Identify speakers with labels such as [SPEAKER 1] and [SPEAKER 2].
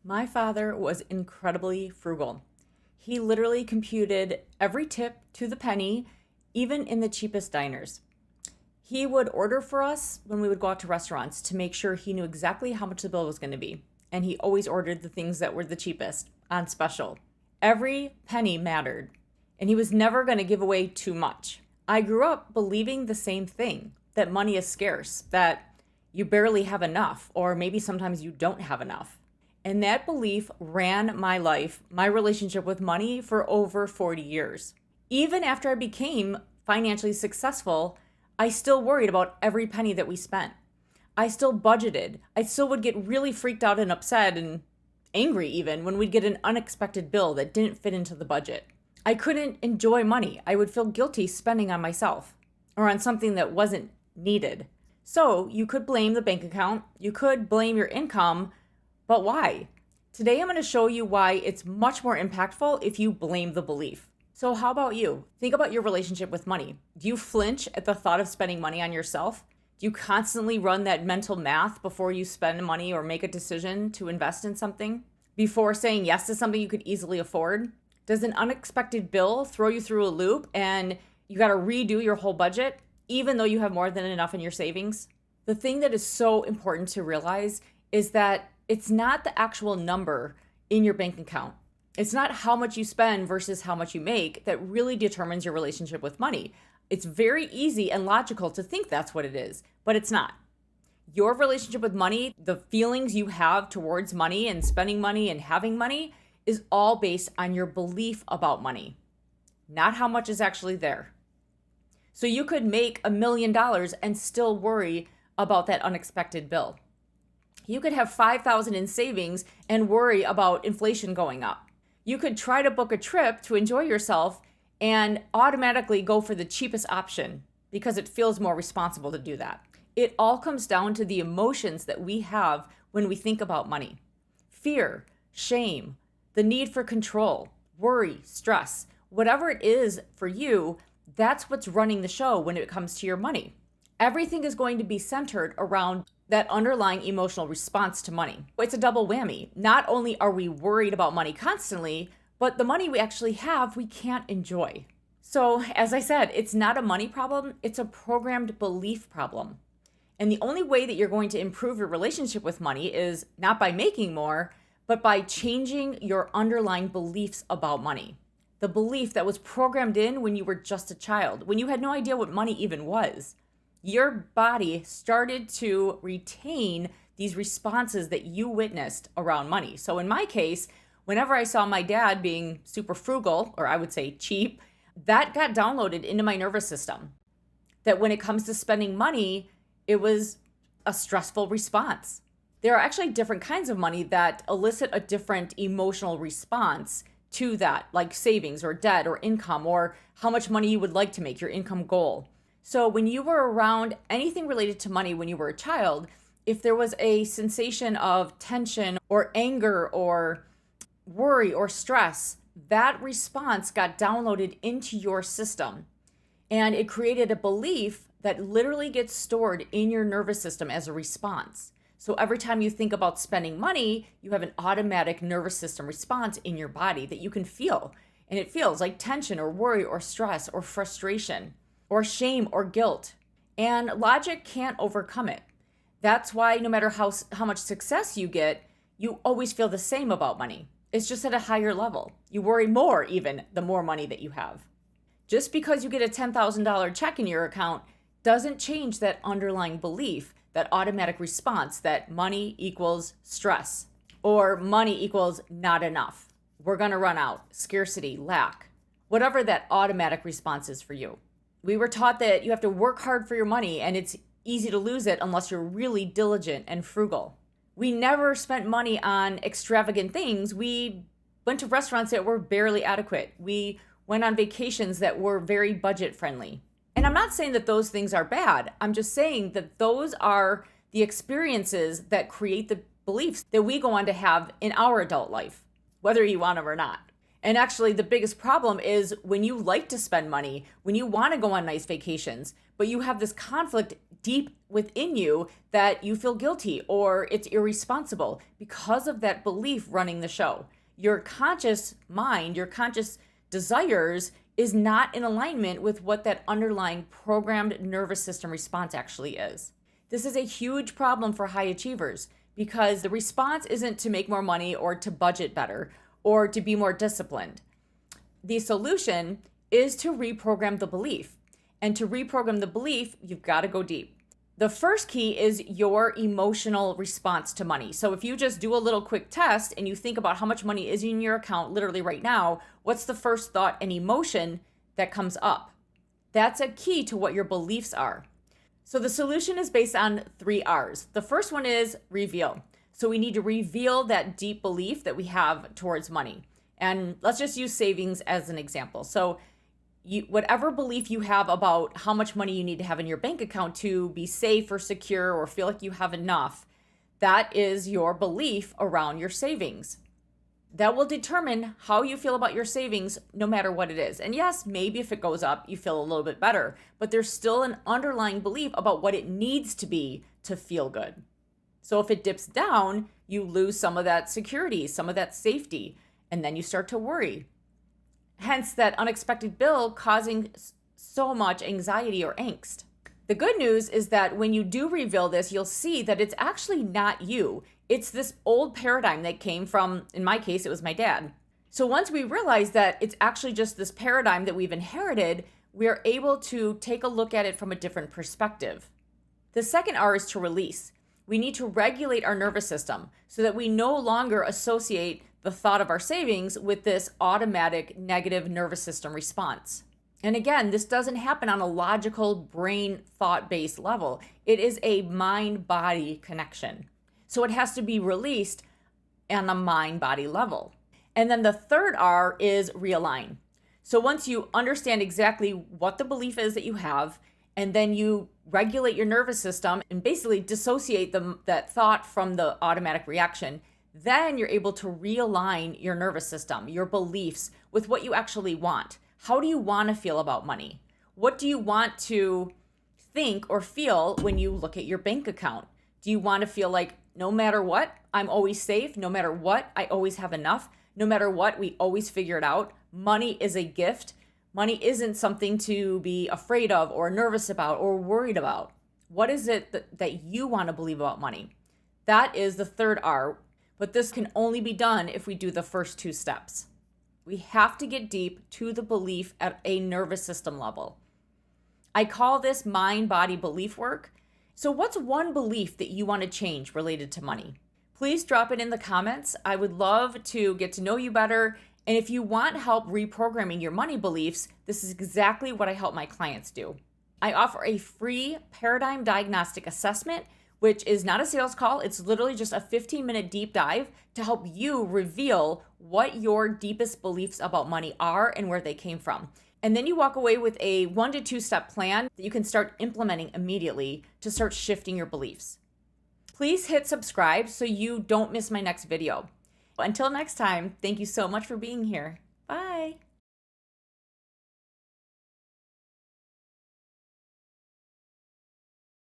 [SPEAKER 1] My father was incredibly frugal. He literally computed every tip to the penny, even in the cheapest diners. He would order for us when we would go out to restaurants to make sure he knew exactly how much the bill was going to be. And he always ordered the things that were the cheapest on special. Every penny mattered, and he was never going to give away too much. I grew up believing the same thing, that money is scarce, that you barely have enough, or maybe sometimes you don't have enough. And that belief ran my life, my relationship with money for over 40 years. Even after I became financially successful, I still worried about every penny that we spent. I still budgeted. I still would get really freaked out and upset and angry even when we'd get an unexpected bill that didn't fit into the budget. I couldn't enjoy money. I would feel guilty spending on myself or on something that wasn't needed. So you could blame the bank account, you could blame your income, but why? Today I'm going to show you why it's much more impactful if you blame the belief. So how about you? Think about your relationship with money. Do you flinch at the thought of spending money on yourself? Do you constantly run that mental math before you spend money or make a decision to invest in something? Before saying yes to something you could easily afford? Does an unexpected bill throw you through a loop and you got to redo your whole budget, even though you have more than enough in your savings? The thing that is so important to realize is that it's not the actual number in your bank account. It's not how much you spend versus how much you make that really determines your relationship with money. It's very easy and logical to think that's what it is, but it's not. Your relationship with money, the feelings you have towards money and spending money and having money is all based on your belief about money, not how much is actually there. So you could make $1 million and still worry about that unexpected bill. You could have $5,000 in savings and worry about inflation going up. You could try to book a trip to enjoy yourself and automatically go for the cheapest option because it feels more responsible to do that. It all comes down to the emotions that we have when we think about money. Fear, shame, the need for control, worry, stress, whatever it is for you, that's what's running the show when it comes to your money. Everything is going to be centered around that underlying emotional response to money. It's a double whammy. Not only are we worried about money constantly, but the money we actually have, we can't enjoy. So as I said, it's not a money problem, it's a programmed belief problem. And the only way that you're going to improve your relationship with money is not by making more, but by changing your underlying beliefs about money. The belief that was programmed in when you were just a child, when you had no idea what money even was. Your body started to retain these responses that you witnessed around money. So in my case, whenever I saw my dad being super frugal, or I would say cheap, that got downloaded into my nervous system. That when it comes to spending money, it was a stressful response. There are actually different kinds of money that elicit a different emotional response to that, like savings or debt or income or how much money you would like to make, your income goal. So when you were around anything related to money when you were a child, if there was a sensation of tension or anger or worry or stress, that response got downloaded into your system. And it created a belief that literally gets stored in your nervous system as a response. So every time you think about spending money, you have an automatic nervous system response in your body that you can feel. And it feels like tension or worry or stress or frustration or shame or guilt. And logic can't overcome it. That's why no matter how much success you get, you always feel the same about money. It's just at a higher level. You worry more even the more money that you have. Just because you get a $10,000 check in your account doesn't change that underlying belief, that automatic response that money equals stress or money equals not enough. We're going to run out, scarcity, lack, whatever that automatic response is for you. We were taught that you have to work hard for your money and it's easy to lose it unless you're really diligent and frugal. We never spent money on extravagant things. We went to restaurants that were barely adequate. We went on vacations that were very budget friendly. And I'm not saying that those things are bad. I'm just saying that those are the experiences that create the beliefs that we go on to have in our adult life, whether you want them or not. And actually, the biggest problem is when you like to spend money, when you want to go on nice vacations, but you have this conflict deep within you that you feel guilty or it's irresponsible because of that belief running the show. Your conscious mind, your conscious desires is not in alignment with what that underlying programmed nervous system response actually is. This is a huge problem for high achievers because the response isn't to make more money or to budget better or to be more disciplined. The solution is to reprogram the belief. And to reprogram the belief, you've got to go deep. The first key is your emotional response to money. So if you just do a little quick test and you think about how much money is in your account literally right now, what's the first thought and emotion that comes up? That's a key to what your beliefs are. So the solution is based on 3 R's. The first one is reveal. So we need to reveal that deep belief that we have towards money. And let's just use savings as an example. So whatever belief you have about how much money you need to have in your bank account to be safe or secure or feel like you have enough, that is your belief around your savings. That will determine how you feel about your savings no matter what it is. And yes, maybe if it goes up, you feel a little bit better, but there's still an underlying belief about what it needs to be to feel good. So if it dips down, you lose some of that security, some of that safety, and then you start to worry. Hence that unexpected bill causing so much anxiety or angst. The good news is that when you do reveal this, you'll see that it's actually not you. It's this old paradigm that came from, in my case, it was my dad. So once we realize that it's actually just this paradigm that we've inherited, we are able to take a look at it from a different perspective. The second R is to release. We need to regulate our nervous system so that we no longer associate the thought of our savings with this automatic negative nervous system response. And again, this doesn't happen on a logical brain thought-based level. It is a mind-body connection. So it has to be released on a mind-body level. And then the third R is realign. So once you understand exactly what the belief is that you have, and then you regulate your nervous system and basically dissociate that thought from the automatic reaction, then you're able to realign your nervous system, your beliefs with what you actually want. How do you want to feel about money? What do you want to think or feel when you look at your bank account? Do you want to feel like no matter what, I'm always safe? No matter what, I always have enough? No matter what, we always figure it out? Money is a gift. Money isn't something to be afraid of or nervous about or worried about. What is it that you want to believe about money? That is the third R. But this can only be done if we do the first 2 steps. We have to get deep to the belief at a nervous system level. I call this mind-body belief work. So what's one belief that you want to change related to money? Please drop it in the comments. I would love to get to know you better. And if you want help reprogramming your money beliefs, this is exactly what I help my clients do. I offer a free Paradigm Diagnostic Assessment, which is not a sales call. It's literally just a 15-minute deep dive to help you reveal what your deepest beliefs about money are and where they came from. And then you walk away with a 1 to 2 step plan that you can start implementing immediately to start shifting your beliefs. Please hit subscribe so you don't miss my next video. Until next time, thank you so much for being here.